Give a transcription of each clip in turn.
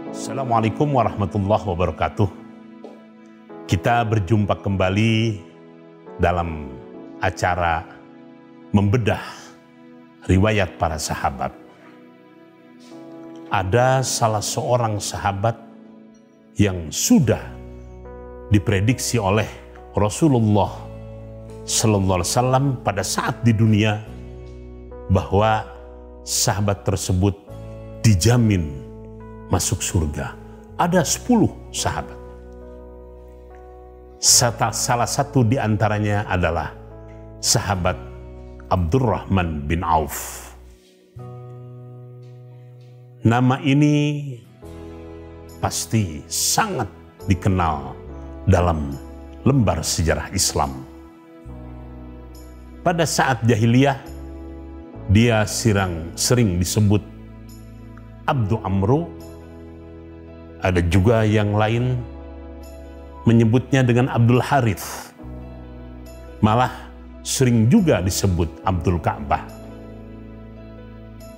Assalamualaikum warahmatullahi wabarakatuh. Kita berjumpa kembali dalam acara membedah riwayat para sahabat. Ada salah seorang sahabat yang sudah diprediksi oleh Rasulullah Sallallahu Alaihi Wasallam pada saat di dunia bahwa sahabat tersebut dijamin masuk surga. Ada 10 sahabat. Salah satu di antaranya adalah sahabat Abdurrahman bin Auf. Nama ini pasti sangat dikenal dalam lembar sejarah Islam. Pada saat jahiliyah, dia sering disebut Abdu Amru. Ada juga yang lain menyebutnya dengan Abdul Harith. Malah sering juga disebut Abdul Ka'bah.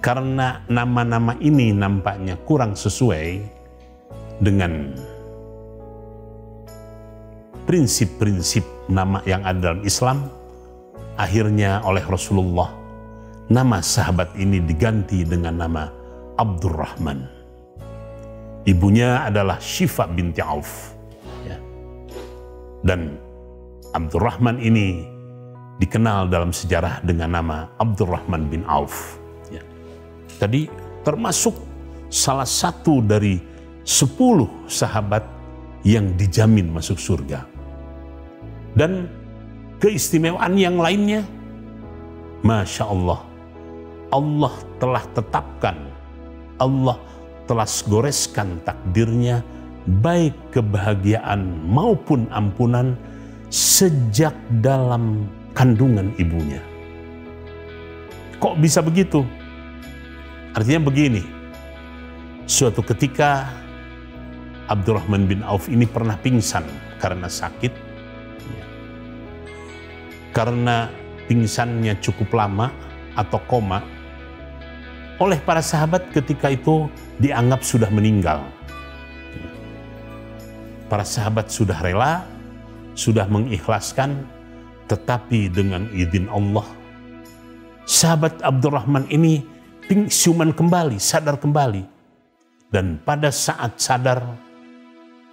Karena nama-nama ini nampaknya kurang sesuai dengan prinsip-prinsip nama yang ada dalam Islam, akhirnya oleh Rasulullah nama sahabat ini diganti dengan nama Abdurrahman. Ibunya adalah Syifa binti Auf. Dan Abdurrahman ini dikenal dalam sejarah dengan nama Abdurrahman bin Auf. Tadi termasuk salah satu dari 10 sahabat yang dijamin masuk surga. Dan keistimewaan yang lainnya, Masya Allah, Allah telah tetapkan, Allah telah goreskan takdirnya baik kebahagiaan maupun ampunan sejak dalam kandungan ibunya. Kok bisa begitu? Artinya begini, suatu ketika Abdurrahman bin Auf ini pernah pingsan karena sakit. Karena pingsannya cukup lama atau koma, oleh para sahabat ketika itu dianggap sudah meninggal. Para sahabat sudah rela, sudah mengikhlaskan, tetapi dengan izin Allah, sahabat Abdurrahman ini siuman kembali, sadar kembali. Dan pada saat sadar,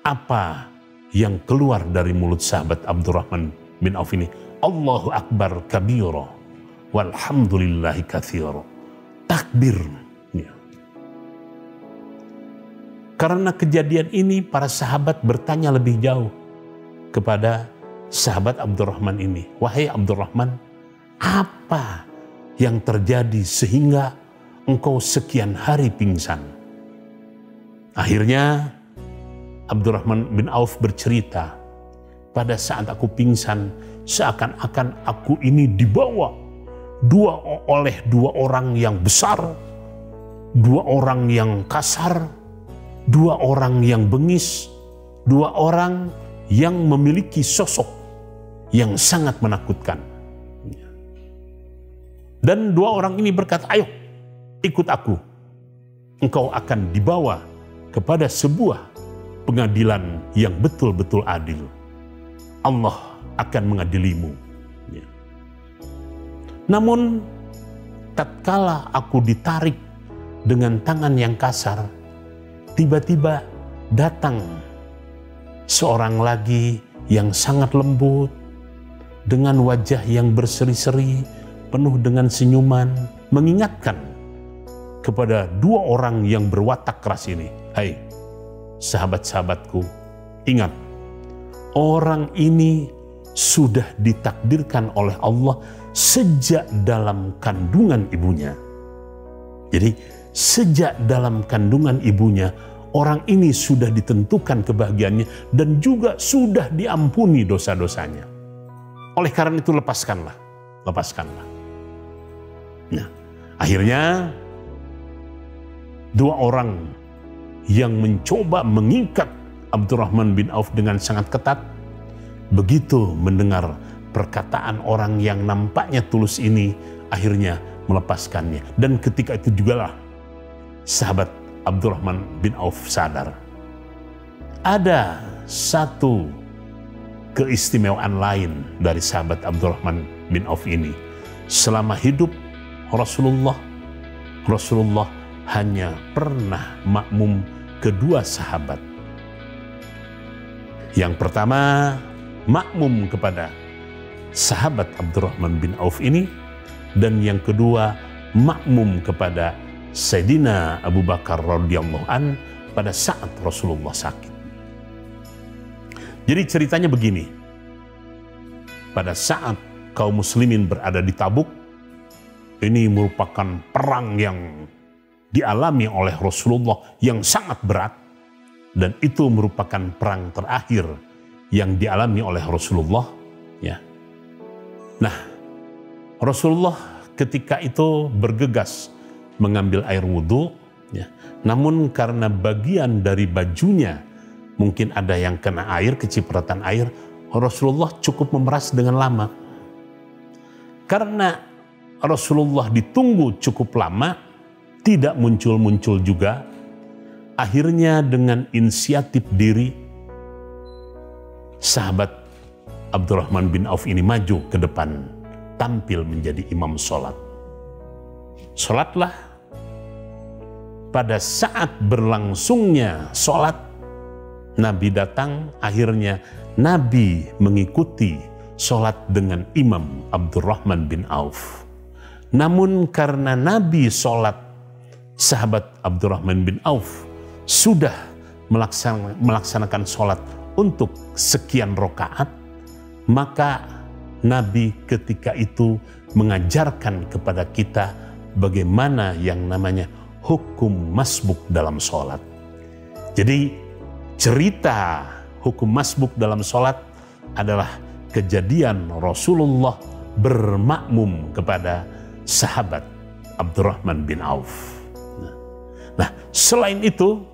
apa yang keluar dari mulut sahabat Abdurrahman bin Auf ini? Allahu Akbar kabira, walhamdulillahi katsira. Takbir. Karena kejadian ini, para sahabat bertanya lebih jauh kepada sahabat Abdurrahman ini. Wahai Abdurrahman, apa yang terjadi sehingga engkau sekian hari pingsan? Akhirnya Abdurrahman bin Auf bercerita, pada saat aku pingsan, seakan-akan aku ini dibawa oleh dua orang yang besar, dua orang yang kasar, dua orang yang bengis, dua orang yang memiliki sosok yang sangat menakutkan. Dan dua orang ini berkata, ayo ikut aku. Engkau akan dibawa kepada sebuah pengadilan yang betul-betul adil. Allah akan mengadilimu. Namun, tatkala aku ditarik dengan tangan yang kasar, tiba-tiba datang seorang lagi yang sangat lembut, dengan wajah yang berseri-seri, penuh dengan senyuman, mengingatkan kepada dua orang yang berwatak keras ini. Hai, sahabat-sahabatku, ingat, orang ini sudah ditakdirkan oleh Allah sejak dalam kandungan ibunya. Jadi sejak dalam kandungan ibunya, orang ini sudah ditentukan kebahagiaannya dan juga sudah diampuni dosa-dosanya. Oleh karena itu lepaskanlah. Nah, akhirnya dua orang yang mencoba mengikat Abdurrahman bin Auf dengan sangat ketat, begitu mendengar perkataan orang yang nampaknya tulus ini, akhirnya melepaskannya. Dan ketika itu jugalah sahabat Abdurrahman bin Auf sadar. Ada satu keistimewaan lain dari sahabat Abdurrahman bin Auf ini. Selama hidup Rasulullah hanya pernah makmum kedua sahabat. Yang pertama, makmum kepada sahabat Abdurrahman bin Auf ini, dan yang kedua, makmum kepada Sayyidina Abu Bakar radhiyallahu an pada saat Rasulullah sakit. Jadi ceritanya begini, pada saat kaum muslimin berada di Tabuk, ini merupakan perang yang dialami oleh Rasulullah yang sangat berat, dan itu merupakan perang terakhir yang dialami oleh Rasulullah. Ya. Nah, Rasulullah ketika itu bergegas mengambil air wudhu, ya. Namun karena bagian dari bajunya mungkin ada yang kena air, kecipratan air, Rasulullah cukup memeras dengan lama. Karena Rasulullah ditunggu cukup lama, tidak muncul-muncul juga, akhirnya dengan inisiatif diri, sahabat Abdurrahman bin Auf ini maju ke depan, tampil menjadi imam sholat. Sholatlah. Pada saat berlangsungnya sholat, Nabi datang, akhirnya Nabi mengikuti sholat dengan Imam Abdurrahman bin Auf. Namun karena Nabi sholat, sahabat Abdurrahman bin Auf sudah melaksanakan sholat untuk sekian rakaat, maka Nabi ketika itu mengajarkan kepada kita bagaimana yang namanya hukum masbuk dalam sholat. Jadi cerita hukum masbuk dalam sholat adalah kejadian Rasulullah bermakmum kepada sahabat Abdurrahman bin Auf. Nah, selain itu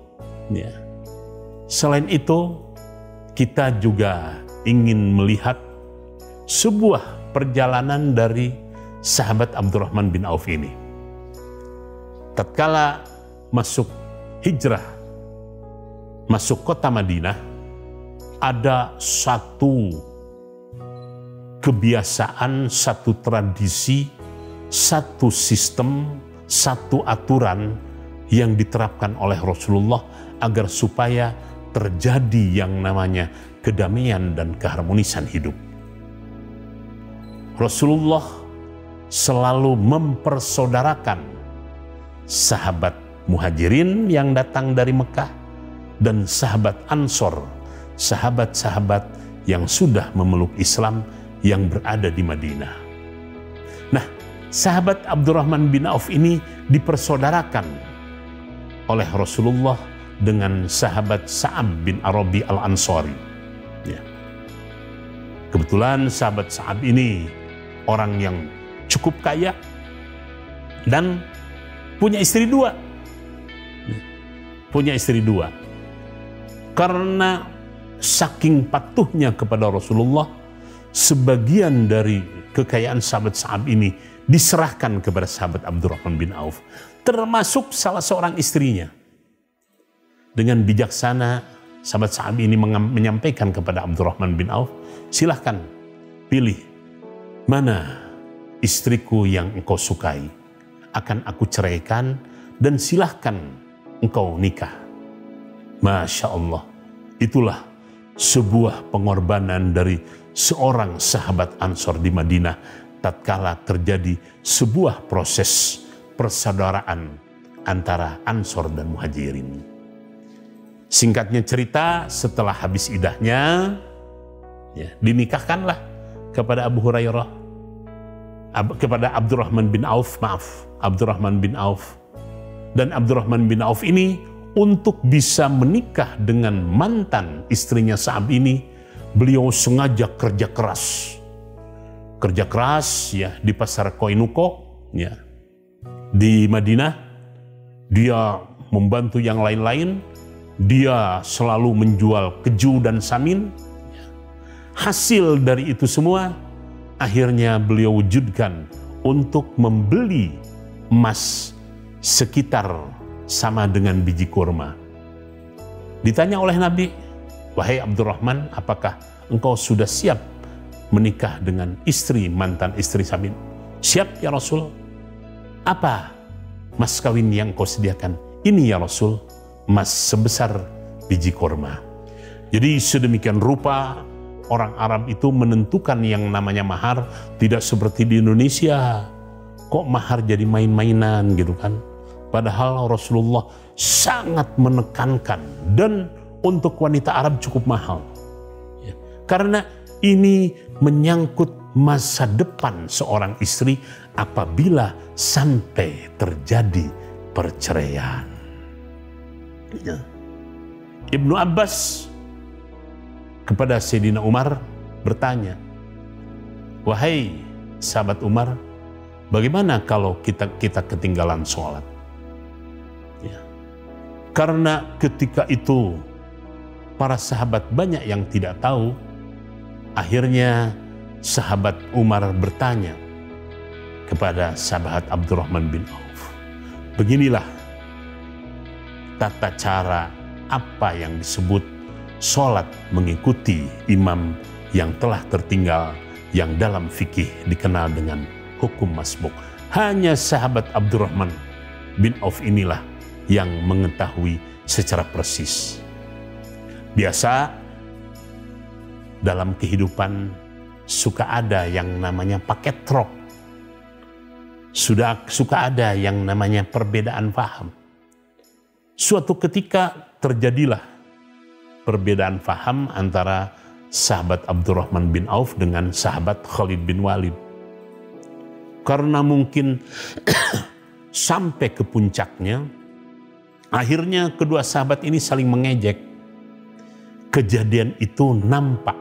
kita juga ingin melihat sebuah perjalanan dari sahabat Abdurrahman bin Auf ini. Tatkala masuk hijrah, masuk kota Madinah, ada satu kebiasaan, satu tradisi, satu sistem, satu aturan yang diterapkan oleh Rasulullah agar supaya terjadi yang namanya kedamaian dan keharmonisan hidup. Rasulullah selalu mempersaudarakan sahabat Muhajirin yang datang dari Mekah dan sahabat Ansor, sahabat-sahabat yang sudah memeluk Islam yang berada di Madinah. Nah, sahabat Abdurrahman bin Auf ini dipersaudarakan oleh Rasulullah dengan sahabat Sa'ab bin Arabi al-Ansari. Ya. Kebetulan sahabat Sa'ab ini orang yang cukup kaya dan punya istri dua. Punya istri dua. Karena saking patuhnya kepada Rasulullah, sebagian dari kekayaan sahabat Sa'ab ini diserahkan kepada sahabat Abdurrahman bin Auf, termasuk salah seorang istrinya. Dengan bijaksana, sahabat Sa'ab ini menyampaikan kepada Abdurrahman bin Auf, silahkan pilih mana istriku yang engkau sukai, akan aku ceraikan dan silahkan engkau nikah. Masya Allah, itulah sebuah pengorbanan dari seorang sahabat Ansor di Madinah tatkala terjadi sebuah proses persaudaraan antara Ansor dan Muhajirin. Singkatnya cerita, setelah habis idahnya, dinikahkanlah kepada Abu Hurairah, kepada Abdurrahman bin Auf, Abdurrahman bin Auf. Dan Abdurrahman bin Auf ini untuk bisa menikah dengan mantan istrinya Sa'ab ini, beliau sengaja kerja keras. Kerja keras ya di pasar Koinuko ya. Di Madinah, dia membantu yang lain-lain, dia selalu menjual keju dan samin. Hasil dari itu semua, akhirnya beliau wujudkan untuk membeli emas sekitar sama dengan biji kurma. Ditanya oleh Nabi, wahai Abdurrahman, apakah engkau sudah siap menikah dengan istri, mantan istri Sabit? Siap ya Rasul. Apa mas kawin yang kau sediakan? Ini ya Rasul, mas sebesar biji kurma. Jadi sedemikian rupa orang Arab itu menentukan yang namanya mahar, tidak seperti di Indonesia. Kok mahar jadi main-mainan gitu kan? Padahal Rasulullah sangat menekankan, dan untuk wanita Arab cukup mahal. Ya, karena ini menyangkut masa depan seorang istri apabila sampai terjadi perceraian. Ya. Ibnu Abbas kepada Sayyidina Umar bertanya, wahai sahabat Umar, bagaimana kalau kita ketinggalan sholat? Ya. Karena ketika itu para sahabat banyak yang tidak tahu. Akhirnya sahabat Umar bertanya kepada sahabat Abdurrahman bin Auf, beginilah tata cara apa yang disebut sholat mengikuti imam yang telah tertinggal, yang dalam fikih dikenal dengan hukum masbuk. Hanya sahabat Abdurrahman bin Auf inilah yang mengetahui secara persis. Biasa dalam kehidupan suka ada yang namanya paket rok. Suka ada yang namanya perbedaan paham. Suatu ketika terjadilah perbedaan paham antara sahabat Abdurrahman bin Auf dengan sahabat Khalid bin Walid. Karena mungkin sampai ke puncaknya, akhirnya kedua sahabat ini saling mengejek. Kejadian itu nampak,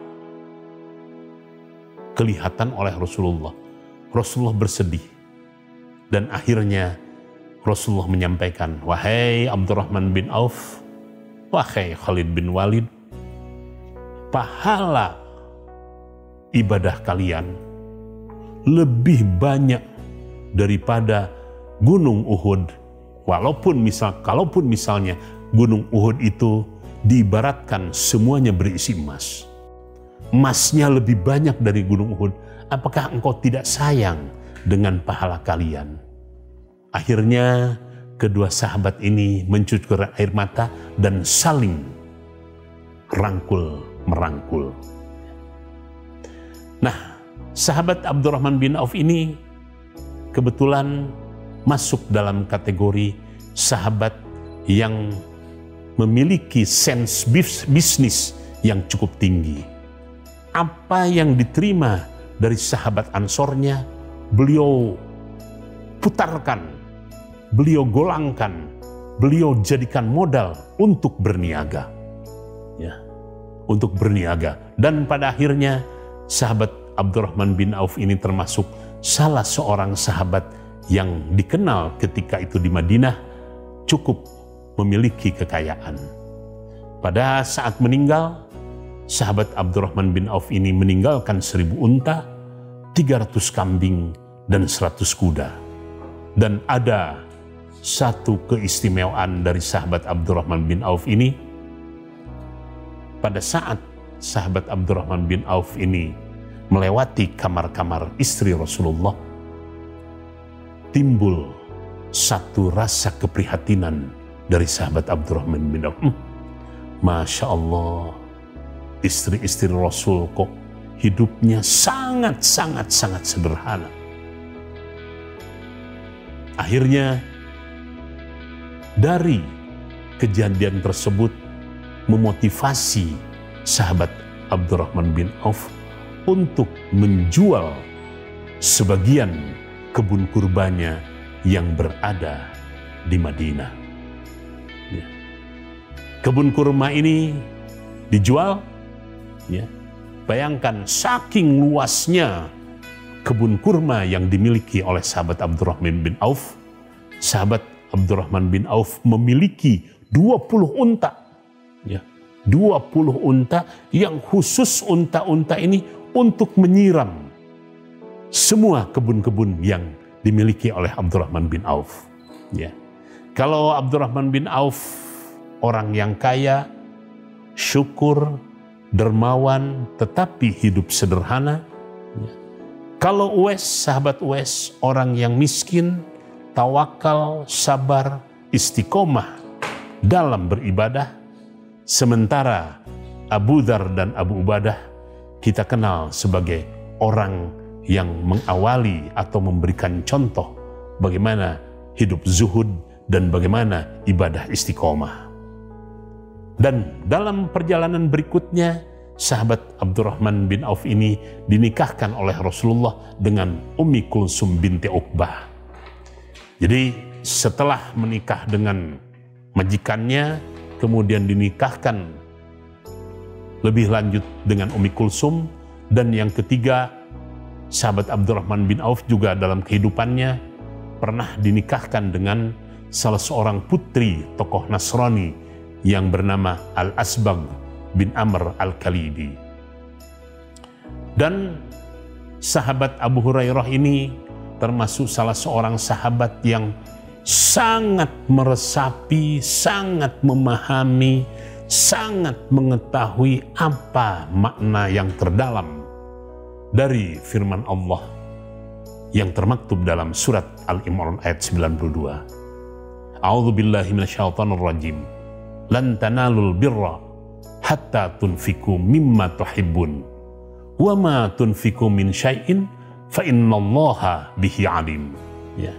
kelihatan oleh Rasulullah. Rasulullah bersedih. Dan akhirnya Rasulullah menyampaikan, wahai Abdurrahman bin Auf, wahai Khalid bin Walid, pahala ibadah kalian lebih banyak daripada gunung Uhud. Kalaupun misalnya gunung Uhud itu diibaratkan semuanya berisi emas. Emasnya lebih banyak dari gunung Uhud. Apakah engkau tidak sayang dengan pahala kalian? Akhirnya kedua sahabat ini mencucurkan air mata dan saling merangkul. Nah, sahabat Abdurrahman bin Auf ini kebetulan masuk dalam kategori sahabat yang memiliki sense bisnis yang cukup tinggi. Apa yang diterima dari sahabat Ansornya, beliau putarkan, beliau golangkan, beliau jadikan modal untuk berniaga. Ya, untuk berniaga. Dan pada akhirnya sahabat Abdurrahman bin Auf ini termasuk salah seorang sahabat yang dikenal ketika itu di Madinah cukup memiliki kekayaan. Pada saat meninggal, sahabat Abdurrahman bin Auf ini meninggalkan 1000 unta, 300 kambing, dan 100 kuda. Dan ada satu keistimewaan dari sahabat Abdurrahman bin Auf ini. Pada saat sahabat Abdurrahman bin Auf ini melewati kamar-kamar istri Rasulullah, timbul satu rasa keprihatinan dari sahabat Abdurrahman bin Auf. Masya Allah, istri-istri Rasul kok hidupnya sangat sederhana. Akhirnya dari kejadian tersebut memotivasi sahabat Abdurrahman bin Auf untuk menjual sebagian kebun kurbannya yang berada di Madinah. Ya. Kebun kurma ini dijual. Ya. Bayangkan saking luasnya kebun kurma yang dimiliki oleh sahabat Abdurrahman bin Auf. Sahabat Abdurrahman bin Auf memiliki 20 unta. Ya, 20 unta yang khusus unta-unta ini untuk menyiram semua kebun-kebun yang dimiliki oleh Abdurrahman bin Auf. Ya. Kalau Abdurrahman bin Auf orang yang kaya, syukur, dermawan, tetapi hidup sederhana. Kalau Uwais, sahabat Uwais, orang yang miskin, tawakal, sabar, istiqomah dalam beribadah. Sementara Abu Dzar dan Abu Ubadah kita kenal sebagai orang yang mengawali atau memberikan contoh bagaimana hidup zuhud dan bagaimana ibadah istiqomah. Dan dalam perjalanan berikutnya, sahabat Abdurrahman bin Auf ini dinikahkan oleh Rasulullah dengan Ummi Kulsum binti Uqbah. Jadi setelah menikah dengan majikannya, kemudian dinikahkan lebih lanjut dengan Ummi Kulsum. Dan yang ketiga, sahabat Abdurrahman bin Auf juga dalam kehidupannya pernah dinikahkan dengan salah seorang putri tokoh Nasrani yang bernama Al-Asbagh bin Amr Al-Khalidi. Dan sahabat Abu Hurairah ini termasuk salah seorang sahabat yang sangat meresapi, sangat memahami, sangat mengetahui apa makna yang terdalam dari firman Allah yang termaktub dalam surat Al-Imran ayat 92. A'udzu billahi minasyaitonir rajim. Lan tanalul birra hatta tunfiku mimma tuhibbun. Wa ma tunfiku min syai'in fa innallaha bihi alim. Ya.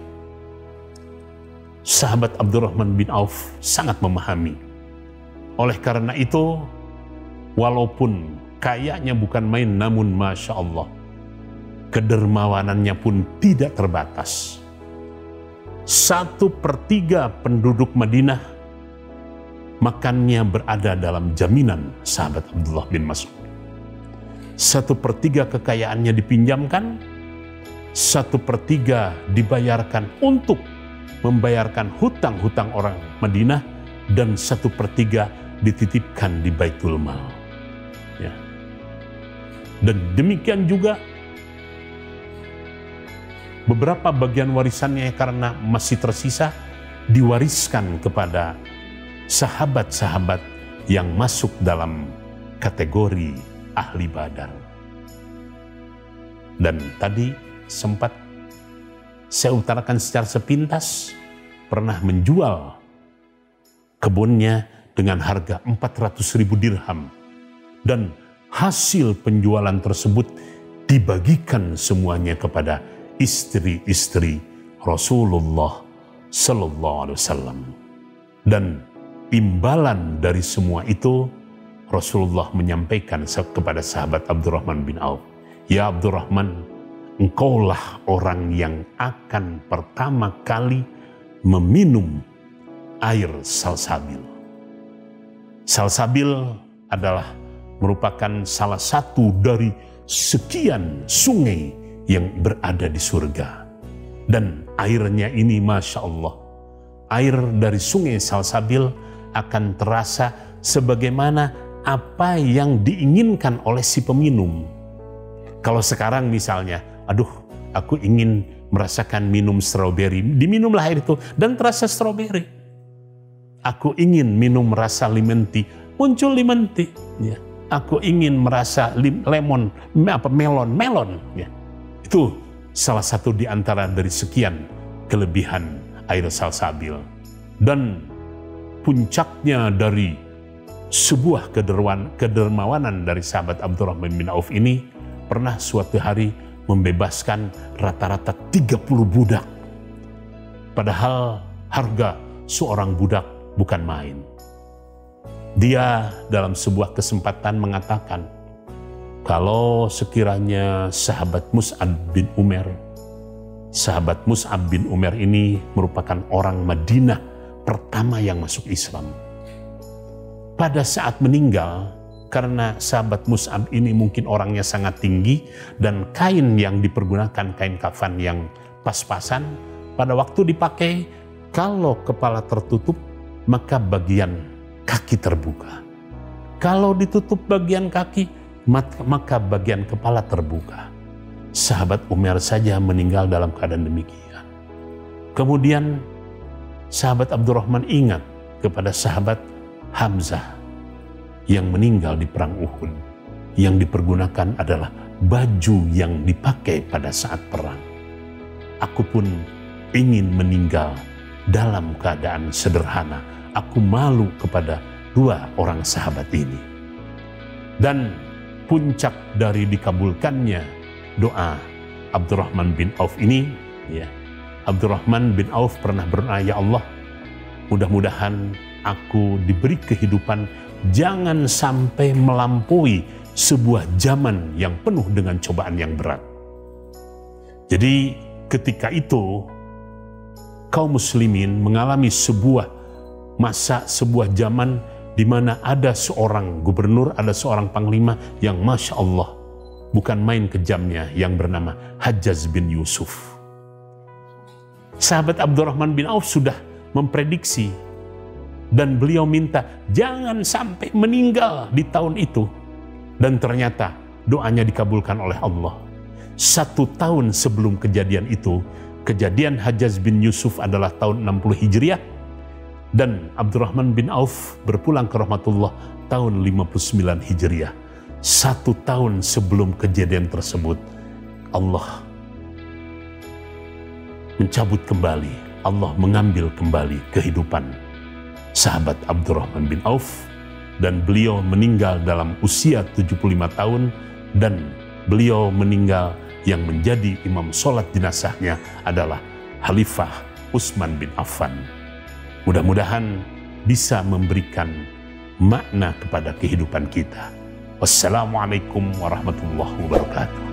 Sahabat Abdurrahman bin Auf sangat memahami. Oleh karena itu, walaupun kayanya bukan main, namun Masya Allah, kedermawanannya pun tidak terbatas. 1/3 penduduk Madinah makannya berada dalam jaminan sahabat Abdullah bin Mas'ud. 1/3 kekayaannya dipinjamkan, 1/3 dibayarkan untuk membayarkan hutang-hutang orang Madinah, dan 1/3 dititipkan di Baitul Mal. Ya. Dan demikian juga beberapa bagian warisannya karena masih tersisa diwariskan kepada sahabat-sahabat yang masuk dalam kategori ahli Badar. Dan tadi sempat saya utarakan secara sepintas, pernah menjual kebunnya dengan harga 400.000 dirham, dan hasil penjualan tersebut dibagikan semuanya kepada istri-istri Rasulullah Sallallahu Alaihi Wasallam. Dan imbalan dari semua itu Rasulullah menyampaikan kepada sahabat Abdurrahman bin Auf, "Ya Abdurrahman, engkaulah orang yang akan pertama kali meminum air salsabil." Salsabil adalah merupakan salah satu dari sekian sungai yang berada di surga. Dan airnya ini Masya Allah, air dari sungai Salsabil akan terasa sebagaimana apa yang diinginkan oleh si peminum. Kalau sekarang misalnya, aduh aku ingin merasakan minum stroberi, diminumlah air itu dan terasa stroberi. Aku ingin minum rasa lemon tea, muncul lemon tea. Ya. Aku ingin merasa melon. Ya. Itu salah satu di antara dari sekian kelebihan air salsabil. Dan puncaknya dari sebuah kedermawanan dari sahabat Abdurrahman bin Auf ini, pernah suatu hari membebaskan rata-rata 30 budak. Padahal harga seorang budak bukan main. Dia dalam sebuah kesempatan mengatakan, kalau sekiranya sahabat Mus'ab bin Umair ini merupakan orang Madinah pertama yang masuk Islam. Pada saat meninggal, karena sahabat Mus'ab ini mungkin orangnya sangat tinggi dan kain yang dipergunakan, kain kafan yang pas-pasan, pada waktu dipakai, kalau kepala tertutup, maka bagian kaki terbuka. Kalau ditutup bagian kaki, maka bagian kepala terbuka. Sahabat Umar saja meninggal dalam keadaan demikian. Kemudian sahabat Abdurrahman ingat kepada sahabat Hamzah yang meninggal di perang Uhud. Yang dipergunakan adalah baju yang dipakai pada saat perang. Aku pun ingin meninggal dalam keadaan sederhana. Aku malu kepada dua orang sahabat ini. Dan puncak dari dikabulkannya doa Abdurrahman bin Auf ini, ya, Abdurrahman bin Auf pernah berdoa, ya Allah, mudah-mudahan aku diberi kehidupan jangan sampai melampaui sebuah zaman yang penuh dengan cobaan yang berat. Jadi ketika itu kaum muslimin mengalami sebuah masa, sebuah zaman di mana ada seorang gubernur, ada seorang panglima yang Masya Allah bukan main kejamnya, yang bernama Hajjaj bin Yusuf. Sahabat Abdurrahman bin Auf sudah memprediksi dan beliau minta jangan sampai meninggal di tahun itu. Dan ternyata doanya dikabulkan oleh Allah. 1 tahun sebelum kejadian itu, kejadian Hajjaj bin Yusuf adalah tahun 60 Hijriah, dan Abdurrahman bin Auf berpulang ke rahmatullah tahun 59 Hijriah. 1 tahun sebelum kejadian tersebut, Allah mencabut kembali, Allah mengambil kembali kehidupan sahabat Abdurrahman bin Auf, dan beliau meninggal dalam usia 75 tahun, dan beliau meninggal yang menjadi imam sholat jenazahnya adalah Khalifah Utsman bin Affan. Mudah-mudahan bisa memberikan makna kepada kehidupan kita. Wassalamualaikum warahmatullahi wabarakatuh.